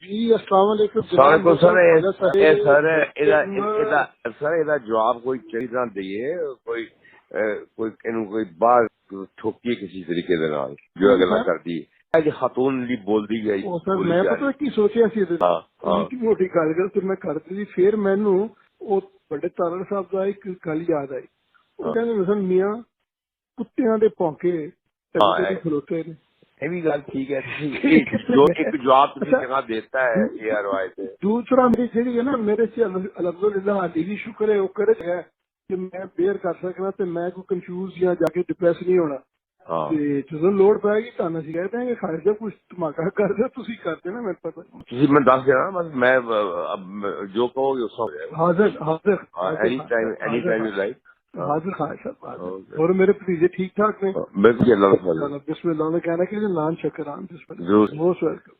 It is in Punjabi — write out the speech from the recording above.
جی السلام علیکم سر جواب کوئی چیز نہ دئیے کوئی بات ٹھوکیے کسی طریقے دے نال جو اگلا کر دی خاتون لی بول دی گئی سر میں پتہ کی سوچیا سی موٹی موٹی گل تو میں کر دی پھر مینوں او بڑے طارق صاحب دا ایک گل یاد آئی وہ کہندے مثلا میاں کتیاں دے پونکے کھلوتے نے یہ بھی گل ٹھیک ہے جو ایک جواب جگہ دیتا ہے یہ روایت ہے. دوسرا میری جہی ہے نا میرے سے الحمدللہ علی بھی شکر ہے وہ کرے ہے کہ میں بیئر کر سکنا تے میں کوئی کنفیوز یا جا کے ڈپریس نہیں ہونا. ਜਦੋਂ ਲੋੜ ਪੈਗੀ ਤੁਹਾਨੂੰ ਅਸੀਂ ਕਹਿ ਦਾਂਗੇ ਖਾਇਰ ਕੁਝ ਧਮਾਕਾ ਕਰ ਦਿਓ ਤੁਸੀਂ ਕਰ ਦੇਣਾ ਮੈਨੂੰ ਪਤਾ ਤੁਸੀਂ ਮੈਂ ਦੱਸ ਦੇਣਾ ਬਸ ਮੈਂ ਜੋ ਕਹੋਗੇ ਉਸ ਹੋ ਜਾਏਗਾ. ਹਾਜ਼ਰ ਐਨੀ ਟਾਈਮ ਯੂ ਲਾਈਕ हाजिर खान साहब और मेरे भतीजे ठीक ठाक ने बिल्कुल. बिस्मिल्लाह ने कहना कि नान शक्रान मोस्ट वेलकम.